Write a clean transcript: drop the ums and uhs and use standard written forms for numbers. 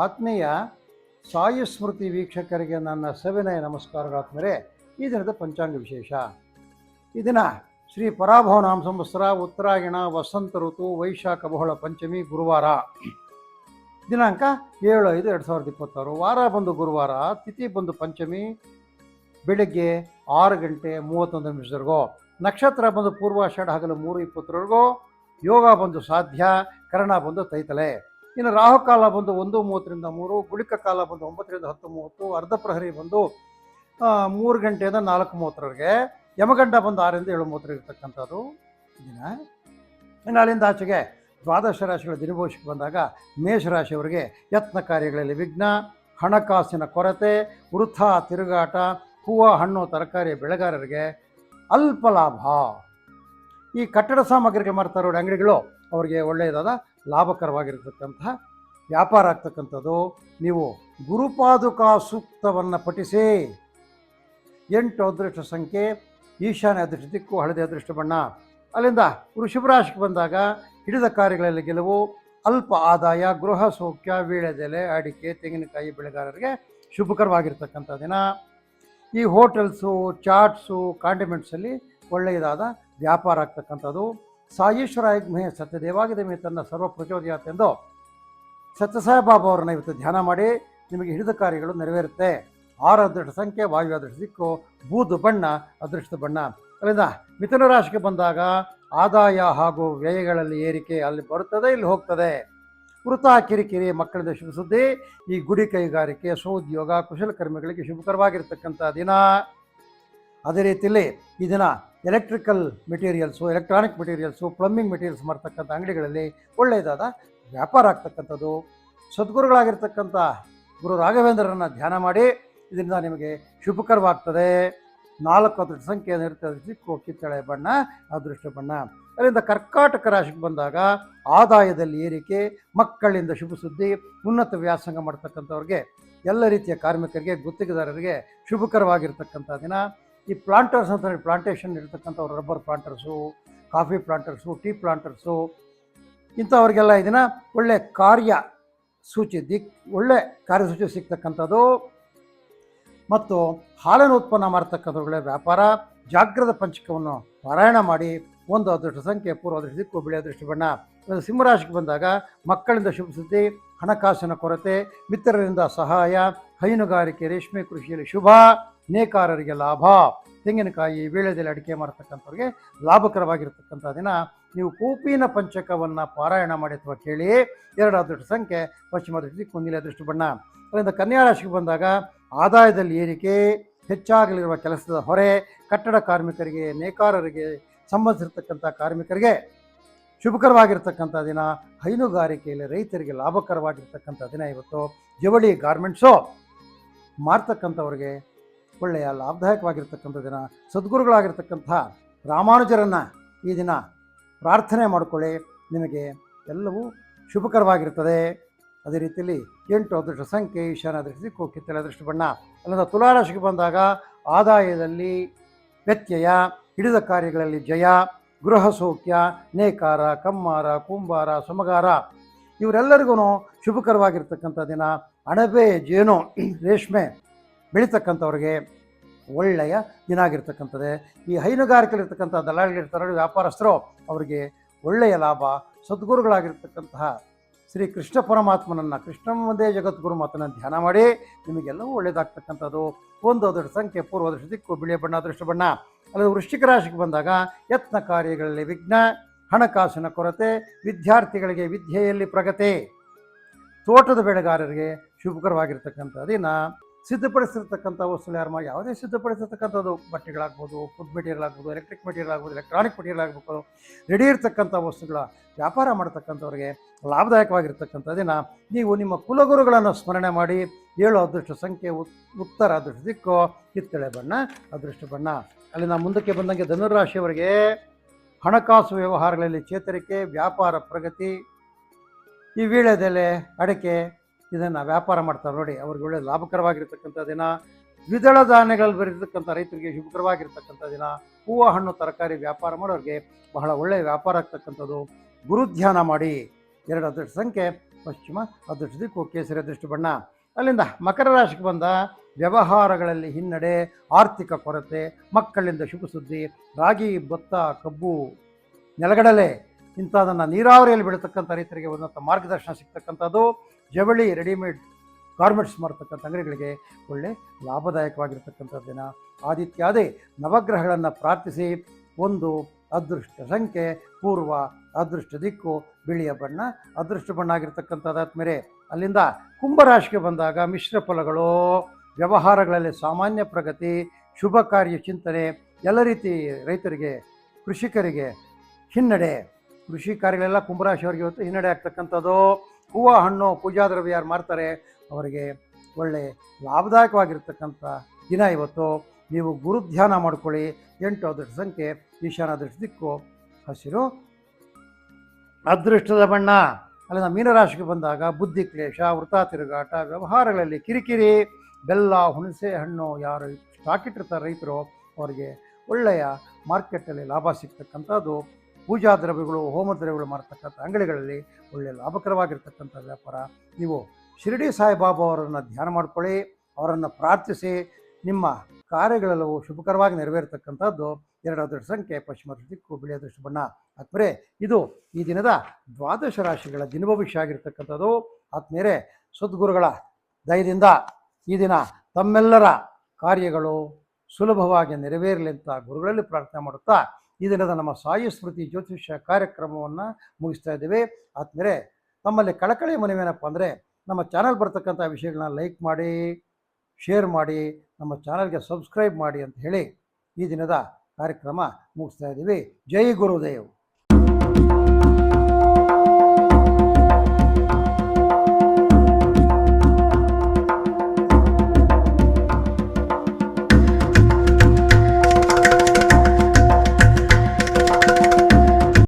ಆತ್ಮೀಯ ಸಾಯಿ ಸ್ಮೃತಿ ವೀಕ್ಷಕರಿಗೆ ನನ್ನ ಸವಿನಯ ನಮಸ್ಕಾರಗಳಾತ್ಮರೆ. ಈ ದಿನದ ಪಂಚಾಂಗ ವಿಶೇಷ. ಈ ದಿನ ಶ್ರೀ ಪರಾಭವನಾಮ ಸಂವತ್ಸರ, ಉತ್ತರಾಯಣ, ವಸಂತ ಋತು, ವೈಶಾಖ ಬಹುಳ ಪಂಚಮಿ, ಗುರುವಾರ. ದಿನಾಂಕ 7/5/2026. ವಾರ ಬಂದು ಗುರುವಾರ, ತಿಥಿ ಬಂದು ಪಂಚಮಿ, ಬೆಳಗ್ಗೆ 6:31 ನಕ್ಷತ್ರ ಬಂದು ಪೂರ್ವಾಷಾಢ, ಹಗಲು 3:20 ಯೋಗ ಬಂದು ಸಾಧ್ಯ, ಕರ್ಣ ಬಂದು ತೈತಲೆ. ಇನ್ನು ರಾಹುಕಾಲ ಬಂದು 1:30 3, ಗುಳಿಕ ಕಾಲ ಬಂದು 9 10:30, ಅರ್ಧ ಪ್ರಹರಿ ಬಂದು 3 4:30, ಯಮಗಂಡ ಬಂದು 6 7:30 ಇರತಕ್ಕಂಥದ್ದು ದಿನ. ಇನ್ನು ಅಲ್ಲಿಂದ ಆಚೆಗೆ ದ್ವಾದಶ ರಾಶಿಗಳ ದಿನಭವಿಷ್ಯಕ್ಕೆ ಬಂದಾಗ ಮೇಷರಾಶಿಯವರಿಗೆ ಯತ್ನ ಕಾರ್ಯಗಳಲ್ಲಿ ವಿಘ್ನ, ಹಣಕಾಸಿನ ಕೊರತೆ, ವೃಥಾ ತಿರುಗಾಟ, ಹೂವು ಹಣ್ಣು ತರಕಾರಿ ಬೆಳೆಗಾರರಿಗೆ ಅಲ್ಪ ಲಾಭ. ಈ ಕಟ್ಟಡ ಸಾಮಗ್ರಿಗೆ ಮಾರ್ತಾರೋ ಅಂಗಡಿಗಳು ಅವರಿಗೆ ಒಳ್ಳೆಯದಾದ ಲಾಭಕರವಾಗಿರ್ತಕ್ಕಂತಹ ವ್ಯಾಪಾರ ಆಗ್ತಕ್ಕಂಥದ್ದು. ನೀವು ಗುರುಪಾದುಕಾ ಸೂಕ್ತವನ್ನು ಪಠಿಸಿ. 8 ಅದೃಷ್ಟ ಸಂಖ್ಯೆ, ಈಶಾನ್ಯ ಅದೃಷ್ಟ ದಿಕ್ಕು, ಹಳದಿ ಅದೃಷ್ಟ ಬಣ್ಣ. ಅಲ್ಲಿಂದ ವೃಷಭ ರಾಶಿಗೆ ಬಂದಾಗ ಹಿಡಿದ ಕಾರ್ಯಗಳಲ್ಲಿ ಗೆಲುವು, ಅಲ್ಪ ಆದಾಯ, ಗೃಹ ಸೌಖ್ಯ, ವೀಳ್ಯದೆಲೆ, ಅಡಿಕೆ, ತೆಂಗಿನಕಾಯಿ ಬೆಳೆಗಾರರಿಗೆ ಶುಭಕರವಾಗಿರ್ತಕ್ಕಂಥ ದಿನ. ಈ ಹೋಟೆಲ್ಸು, ಚಾಟ್ಸು, ಕಾಂಡಿಮೆಂಟ್ಸಲ್ಲಿ ಒಳ್ಳೆಯದಾದ ವ್ಯಾಪಾರ ಆಗ್ತಕ್ಕಂಥದ್ದು. ಸಾಯೀಶ್ವರ ಯಜ್ಞೆ ಸತ್ಯದೇವಾಗಿದೆ ತನ್ನ ಸರ್ವ ಪ್ರಚೋದಯಾತ್ ಎಂದು ಸತ್ಯಸಾಯಿಬಾಬಾ ಅವರನ್ನು ಇವತ್ತು ಧ್ಯಾನ ಮಾಡಿ ನಿಮಗೆ ಹಿಡಿದ ಕಾರ್ಯಗಳು ನೆರವೇರುತ್ತೆ. 6 ಅದೃಷ್ಟ ಸಂಖ್ಯೆ, ವಾಯು ಅದೃಷ್ಟ ದಿಕ್ಕು, ಬೂದು ಬಣ್ಣ ಅದೃಷ್ಟ ಬಣ್ಣ. ಅಲ್ಲಿಂದ ಮಿಥುನ ರಾಶಿಗೆ ಬಂದಾಗ ಆದಾಯ ಹಾಗೂ ವ್ಯಯಗಳಲ್ಲಿ ಏರಿಕೆ ಅಲ್ಲಿ ಬರುತ್ತದೆ, ಇಲ್ಲಿ ಹೋಗ್ತದೆ. ವೃಥಾ ಕಿರಿಕಿರಿ, ಮಕ್ಕಳಿಂದ ಶುಭ ಸುದ್ದಿ. ಈ ಗುಡಿ ಕೈಗಾರಿಕೆ, ಸ್ವಉದ್ಯೋಗ, ಕುಶಲಕರ್ಮಿಗಳಿಗೆ ಶುಭಕರವಾಗಿರ್ತಕ್ಕಂಥ ದಿನ. ಅದೇ ರೀತಿಯಲ್ಲಿ ಈ ದಿನ electrical materials, electronic materials, plumbing materials ಮಾಡ್ತಕ್ಕಂಥ ಅಂಗಡಿಗಳಲ್ಲಿ ಒಳ್ಳೆಯದಾದ ವ್ಯಾಪಾರ ಆಗ್ತಕ್ಕಂಥದ್ದು. ಸದ್ಗುರುಗಳಾಗಿರ್ತಕ್ಕಂಥ ಗುರು ರಾಘವೇಂದ್ರರನ್ನು ಧ್ಯಾನ ಮಾಡಿ ಇದರಿಂದ ನಿಮಗೆ ಶುಭಕರವಾಗ್ತದೆ. 4 ಅದೃಷ್ಟ ಸಂಖ್ಯೆ, ಇರ್ತದೆ ದಿಕ್ಕು, ಕಿತ್ತಳೆ ಬಣ್ಣ ಅದೃಷ್ಟ ಬಣ್ಣ. ಅಲ್ಲಿಂದ ಕರ್ಕಾಟಕ ರಾಶಿಗೆ ಬಂದಾಗ ಆದಾಯದಲ್ಲಿ ಏರಿಕೆ, ಮಕ್ಕಳಿಂದ ಶುಭ ಸುದ್ದಿ, ಉನ್ನತ ವ್ಯಾಸಂಗ ಮಾಡ್ತಕ್ಕಂಥವ್ರಿಗೆ, ಎಲ್ಲ ರೀತಿಯ ಕಾರ್ಮಿಕರಿಗೆ, ಗುತ್ತಿಗೆದಾರರಿಗೆ ಶುಭಕರವಾಗಿರ್ತಕ್ಕಂಥ ದಿನ. ಈ ಪ್ಲಾಂಟರ್ಸ್ ಅಂತ ಹೇಳಿ ಪ್ಲಾಂಟೇಷನ್ ಇರ್ತಕ್ಕಂಥವ್ರು, ರಬ್ಬರ್ ಪ್ಲಾಂಟರ್ಸು, ಕಾಫಿ ಪ್ಲಾಂಟರ್ಸು, ಟೀ ಪ್ಲಾಂಟರ್ಸು, ಇಂಥವ್ರಿಗೆಲ್ಲ ಈ ದಿನ ಒಳ್ಳೆ ಕಾರ್ಯಸೂಚಿ ಒಳ್ಳೆ ಕಾರ್ಯಸೂಚಿ ಸಿಗ್ತಕ್ಕಂಥದ್ದು. ಮತ್ತು ಹಾಲಿನ ಉತ್ಪನ್ನ ಮಾಡ್ತಕ್ಕಂಥವ್ರುಗಳೇ ವ್ಯಾಪಾರ. ಜಾಗ್ರದ ಪಂಚಕವನ್ನು ಪಾರಾಯಣ ಮಾಡಿ. 1 ಅದೃಷ್ಟ ಸಂಖ್ಯೆ, ಪೂರ್ವ ಅದೃಷ್ಟ ದಿಕ್ಕು, ಬಿಳಿ ಅದೃಷ್ಟ ಬಣ್ಣ. ಸಿಂಹರಾಶಿಗೆ ಬಂದಾಗ ಮಕ್ಕಳಿಂದ ಶುಭ ಸುದ್ದಿ, ಹಣಕಾಸಿನ ಕೊರತೆ, ಮಿತ್ರರಿಂದ ಸಹಾಯ, ಹೈನುಗಾರಿಕೆ, ರೇಷ್ಮೆ ಕೃಷಿಯಲ್ಲಿ ಶುಭ, ನೇಕಾರರಿಗೆ ಲಾಭ, ತೆಂಗಿನಕಾಯಿ, ವೀಳ್ಯದೆಲೆ, ಅಡಿಕೆ ಮಾರತಕ್ಕಂಥವ್ರಿಗೆ ಲಾಭಕರವಾಗಿರ್ತಕ್ಕಂಥ ದಿನ. ನೀವು ಕೂಪಿನ ಪಂಚಕವನ್ನು ಪಾರಾಯಣ ಮಾಡಿ ಅಥವಾ ಕೇಳಿ. 2 ಅದೃಷ್ಟ ಸಂಖ್ಯೆ, ಪಶ್ಚಿಮ ಅದೃಷ್ಟ ದಿಕ್ಕು, ನೀಲಿ ಅದೃಷ್ಟ ಬಣ್ಣ. ಅದರಿಂದ ಕನ್ಯಾ ರಾಶಿಗೆ ಬಂದಾಗ ಆದಾಯದಲ್ಲಿ ಏರಿಕೆ, ಹೆಚ್ಚಾಗಲಿರುವ ಕೆಲಸದ ಹೊರೆ, ಕಟ್ಟಡ ಕಾರ್ಮಿಕರಿಗೆ, ನೇಕಾರರಿಗೆ, ಸಂಬಂಧಿಸಿರ್ತಕ್ಕಂಥ ಕಾರ್ಮಿಕರಿಗೆ ಶುಭಕರವಾಗಿರ್ತಕ್ಕಂಥ ದಿನ. ಹೈನುಗಾರಿಕೆಯಲ್ಲಿ ರೈತರಿಗೆ ಲಾಭಕರವಾಗಿರ್ತಕ್ಕಂಥ ದಿನ ಇವತ್ತು. ಜವಳಿ ಗಾರ್ಮೆಂಟ್ಸು ಮಾರ್ತಕ್ಕಂಥವ್ರಿಗೆ ಒಳ್ಳೆಯ ಲಾಭದಾಯಕವಾಗಿರ್ತಕ್ಕಂಥ ದಿನ. ಸದ್ಗುರುಗಳಾಗಿರ್ತಕ್ಕಂಥ ರಾಮಾನುಜರನ್ನು ಈ ದಿನ ಪ್ರಾರ್ಥನೆ ಮಾಡಿಕೊಳ್ಳಿ, ನಿಮಗೆ ಎಲ್ಲವೂ ಶುಭಕರವಾಗಿರ್ತದೆ. ಅದೇ ರೀತಿಯಲ್ಲಿ 8 ಅದೃಷ್ಟ ಸಂಖ್ಯೆ, ಈಶಾನ್ಯ ಅದೃಷ್ಟ ದಿಕ್ಕು, ಕಿತ್ತಳೆ ಅದೃಷ್ಟ ಬಣ್ಣ. ಅಲ್ಲಿಂದ ತುಲಾರಾಶಿಗೆ ಬಂದಾಗ ಆದಾಯದಲ್ಲಿ ವ್ಯತ್ಯಯ, ಹಿಡಿದ ಕಾರ್ಯಗಳಲ್ಲಿ ಜಯ, ಗೃಹ ಸೌಖ್ಯ, ನೇಕಾರ, ಕಮ್ಮಾರ, ಕುಂಬಾರ, ಸಮಗಾರ ಇವರೆಲ್ಲರಿಗೂ ಶುಭಕರವಾಗಿರ್ತಕ್ಕಂಥ ದಿನ. ಅಣಬೆ, ಜೇನು, ರೇಷ್ಮೆ ಬೆಳೀತಕ್ಕಂಥವ್ರಿಗೆ ಒಳ್ಳೆಯ ದಿನ ಆಗಿರ್ತಕ್ಕಂಥದ್ದೇ. ಈ ಹೈನುಗಾರಿಕೆಯಲ್ಲಿರ್ತಕ್ಕಂಥ ದಲ್ಲಾಳಿಗಳಿರ್ತಾರೆ, ವ್ಯಾಪಾರಸ್ಥರು, ಅವರಿಗೆ ಒಳ್ಳೆಯ ಲಾಭ. ಸದ್ಗುರುಗಳಾಗಿರ್ತಕ್ಕಂತಹ ಶ್ರೀ ಕೃಷ್ಣ ಪರಮಾತ್ಮನನ್ನು, ಕೃಷ್ಣ ಒಂದೇ ಜಗದ್ಗುರು ಮಾತನ್ನು ಧ್ಯಾನ ಮಾಡಿ ನಿಮಗೆಲ್ಲವೂ ಒಳ್ಳೆಯದಾಗ್ತಕ್ಕಂಥದ್ದು. 1 ಅದೃಷ್ಟ ಸಂಖ್ಯೆ, ಪೂರ್ವ ಅದೃಷ್ಟ ದಿಕ್ಕು, ಬಿಳಿಯ ಬಣ್ಣ ಅದೃಷ್ಟ ಬಣ್ಣ. ಅಲ್ಲದೆ ವೃಶ್ಚಿಕ ರಾಶಿಗೆ ಬಂದಾಗ ಯತ್ನ ಕಾರ್ಯಗಳಲ್ಲಿ ವಿಘ್ನ, ಹಣಕಾಸಿನ ಕೊರತೆ, ವಿದ್ಯಾರ್ಥಿಗಳಿಗೆ ವಿದ್ಯೆಯಲ್ಲಿ ಪ್ರಗತಿ, ತೋಟದ ಬೆಳೆಗಾರರಿಗೆ ಶುಭಕರವಾಗಿರ್ತಕ್ಕಂಥ ದಿನ. ಸಿದ್ಧಪಡಿಸಿರ್ತಕ್ಕಂಥ ವಸ್ತುಗಳು ಯಾರು ಮಾಡಿ, ಯಾವುದೇ ಸಿದ್ಧಪಡಿಸಿರ್ತಕ್ಕಂಥದ್ದು ಬಟ್ಟೆಗಳಾಗ್ಬೋದು, ಫುಡ್ ಮೆಟೀರಿಯಲ್ ಆಗ್ಬೋದು, ಎಲೆಕ್ಟ್ರಿಕ್ ಮೆಟೀರಿಯಲ್ ಆಗ್ಬೋದು, ಎಲೆಕ್ಟ್ರಾನಿಕ್ ಮೆಟೀರಿಯಲ್ ಆಗಬೇಕು, ರೆಡಿ ಇರ್ತಕ್ಕಂಥ ವಸ್ತುಗಳ ವ್ಯಾಪಾರ ಮಾಡ್ತಕ್ಕಂಥವ್ರಿಗೆ ಲಾಭದಾಯಕವಾಗಿರ್ತಕ್ಕಂಥ ದಿನ. ನೀವು ನಿಮ್ಮ ಕುಲಗುರುಗಳನ್ನು ಸ್ಮರಣೆ ಮಾಡಿ. 7 ಅದೃಷ್ಟ ಸಂಖ್ಯೆ, ಉತ್ತರ ಅದೃಷ್ಟ ದಿಕ್ಕು, ಕಿತ್ತಳೆ ಬಣ್ಣ ಅದೃಷ್ಟ ಬಣ್ಣ. ಅಲ್ಲಿಂದ ಮುಂದಕ್ಕೆ ಬಂದಂಗೆ ಧನುರಾಶಿಯವರಿಗೆ ಹಣಕಾಸು ವ್ಯವಹಾರಗಳಲ್ಲಿ ಚೇತರಿಕೆ, ವ್ಯಾಪಾರ ಪ್ರಗತಿ. ಈ ವೀಳ್ಯದೆಲೆ, ಅಡಿಕೆ ಇದನ್ನು ವ್ಯಾಪಾರ ಮಾಡ್ತಾರೆ ನೋಡಿ, ಅವ್ರಿಗೆ ಒಳ್ಳೆಯ ಲಾಭಕರವಾಗಿರ್ತಕ್ಕಂಥ ದಿನ. ದ್ವಿದಳ ಧಾನ್ಯಗಳಲ್ಲಿ ಬರೀತಕ್ಕಂಥ ರೈತರಿಗೆ ಶುಭಕರವಾಗಿರ್ತಕ್ಕಂಥ ದಿನ. ಹೂವು ಹಣ್ಣು ತರಕಾರಿ ವ್ಯಾಪಾರ ಮಾಡೋರಿಗೆ ಬಹಳ ಒಳ್ಳೆಯ ವ್ಯಾಪಾರ ಆಗ್ತಕ್ಕಂಥದ್ದು. ಗುರುಧ್ಯಾನ ಮಾಡಿ. 2 ಅದೃಷ್ಟ ಸಂಖ್ಯೆ, ಪಶ್ಚಿಮ ಅದೃಷ್ಟ ದಿಕ್ಕು ಕೇಸರಿ ಅದೃಷ್ಟ ಬಣ್ಣ. ಅಲ್ಲಿಂದ ಮಕರ ರಾಶಿಗೆ ಬಂದ ವ್ಯವಹಾರಗಳಲ್ಲಿ ಹಿನ್ನಡೆ, ಆರ್ಥಿಕ ಕೊರತೆ, ಮಕ್ಕಳಿಂದ ಶುಭ ಸುದ್ದಿ, ರಾಗಿ, ಭತ್ತ, ಕಬ್ಬು, ನೆಲಗಡಲೆ ಇಂಥದನ್ನು ನೀರಾವರಿಯಲ್ಲಿ ಬೆಳೀತಕ್ಕಂಥ ರೈತರಿಗೆ ಉನ್ನತ ಮಾರ್ಗದರ್ಶನ ಸಿಗ್ತಕ್ಕಂಥದ್ದು. ಜವಳಿ, ರೆಡಿಮೇಡ್ ಗಾರ್ಮೆಂಟ್ಸ್ ಮಾಡ್ತಕ್ಕಂಥ ಅಂಗಡಿಗಳಿಗೆ ಒಳ್ಳೆ ಲಾಭದಾಯಕವಾಗಿರ್ತಕ್ಕಂಥ ದಿನ. ಆದಿತ್ಯಾದಿ ನವಗ್ರಹಗಳನ್ನು ಪ್ರಾರ್ಥಿಸಿ. ಒಂದು ಅದೃಷ್ಟ ಸಂಖ್ಯೆ ಪೂರ್ವ, ಅದೃಷ್ಟ ದಿಕ್ಕು ಬಿಳಿಯ ಬಣ್ಣ, ಅದೃಷ್ಟ ಬಣ್ಣ ಆಗಿರ್ತಕ್ಕಂಥದ್ದಾದ್ಮೇಲೆ ಅಲ್ಲಿಂದ ಕುಂಭರಾಶಿಗೆ ಬಂದಾಗ ಮಿಶ್ರ ಫಲಗಳು, ವ್ಯವಹಾರಗಳಲ್ಲಿ ಸಾಮಾನ್ಯ ಪ್ರಗತಿ, ಶುಭ ಕಾರ್ಯ ಚಿಂತನೆ, ಎಲ್ಲ ರೀತಿ ರೈತರಿಗೆ, ಕೃಷಿಕರಿಗೆ ಹಿನ್ನಡೆ. ಕೃಷಿ ಕಾರ್ಯಗಳೆಲ್ಲ ಕುಂಭರಾಶಿಯವರಿಗೆ ಇವತ್ತು ಹಿನ್ನಡೆ ಆಗ್ತಕ್ಕಂಥದ್ದು. ಹೂವು, ಹಣ್ಣು, ಪೂಜಾ ದ್ರವ್ಯ ಯಾರು ಮಾರ್ತಾರೆ ಅವರಿಗೆ ಒಳ್ಳೆ ಲಾಭದಾಯಕವಾಗಿರ್ತಕ್ಕಂಥ ದಿನ ಇವತ್ತು. ನೀವು ಗುರು ಧ್ಯಾನ ಮಾಡ್ಕೊಳ್ಳಿ. 8 ಅದೃಷ್ಟ ಸಂಖ್ಯೆ ಈಶಾನ ಅದೃಷ್ಟ ದಿಕ್ಕು ಹಸಿರು, ಅದೃಷ್ಟದ ಬಣ್ಣ. ಅಲ್ಲಿಂದ ಮೀನರಾಶಿಗೆ ಬಂದಾಗ ಬುದ್ಧಿ ಕ್ಲೇಶ, ವೃಥಾ ತಿರುಗಾಟ, ವ್ಯವಹಾರಗಳಲ್ಲಿ ಕಿರಿಕಿರಿ, ಬೆಲ್ಲ, ಹುಣಸೆ ಹಣ್ಣು ಯಾರು ಸ್ಟಾಕ್ ಇಟ್ಟಿರ್ತಾರೆ ರೈತರು ಅವರಿಗೆ ಒಳ್ಳೆಯ ಮಾರ್ಕೆಟಲ್ಲಿ ಲಾಭ ಸಿಗ್ತಕ್ಕಂಥದ್ದು. ಪೂಜಾ ದ್ರವ್ಯಗಳು, ಹೋಮ ದ್ರವ್ಯಗಳು ಮಾರ್ತಕ್ಕಂಥ ಅಂಗಡಿಗಳಲ್ಲಿ ಒಳ್ಳೆಯ ಲಾಭಕರವಾಗಿರ್ತಕ್ಕಂಥ ವ್ಯಾಪಾರ. ನೀವು ಶಿರಡಿ ಸಾಯಿಬಾಬಾ ಅವರನ್ನು ಧ್ಯಾನ ಮಾಡ್ಕೊಳ್ಳಿ, ಅವರನ್ನು ಪ್ರಾರ್ಥಿಸಿ. ನಿಮ್ಮ ಕಾರ್ಯಗಳೆಲ್ಲವೂ ಶುಭಕರವಾಗಿ ನೆರವೇರ್ತಕ್ಕಂಥದ್ದು. 2 ಅದೃಷ್ಟ ಸಂಖ್ಯೆ ಪಶ್ಚಿಮ ದಿಕ್ಕು ಬಿಳಿ ಅದೃಷ್ಟ ಬಣ್ಣ. ಆದ್ಮೇಲೆ ಇದು ಈ ದಿನದ ದ್ವಾದಶ ರಾಶಿಗಳ ದಿನಭವಿಷ್ಯ ಆಗಿರ್ತಕ್ಕಂಥದ್ದು. ಆದ್ಮೇಲೆ ಸದ್ಗುರುಗಳ ದಯದಿಂದ ಈ ದಿನ ತಮ್ಮೆಲ್ಲರ ಕಾರ್ಯಗಳು ಸುಲಭವಾಗಿ ನೆರವೇರಲಿ ಅಂತ ಗುರುಗಳಲ್ಲಿ ಪ್ರಾರ್ಥನೆ ಮಾಡುತ್ತಾ ಈ ದಿನದ ನಮ್ಮ ಸಾಯಿ ಸ್ಮೃತಿ ಜ್ಯೋತಿಷ್ಯ ಕಾರ್ಯಕ್ರಮವನ್ನು ಮುಗಿಸ್ತಾ ಇದ್ದೇವೆ. ಆದ್ಮೇಲೆ ನಮ್ಮಲ್ಲಿ ಕಳಕಳಿ ಮನವೇನಪ್ಪ ಅಂದರೆ ನಮ್ಮ ಚಾನಲ್ ಬರ್ತಕ್ಕಂಥ ವಿಷಯಗಳನ್ನ ಲೈಕ್ ಮಾಡಿ, ಶೇರ್ ಮಾಡಿ, ನಮ್ಮ ಚಾನಲ್ಗೆ ಸಬ್ಸ್ಕ್ರೈಬ್ ಮಾಡಿ ಅಂತ ಹೇಳಿ ಈ ದಿನದ ಕಾರ್ಯಕ್ರಮ ಮುಗಿಸ್ತಾ ಇದ್ದೀವಿ. ಜೈ ಗುರುದೇವ್.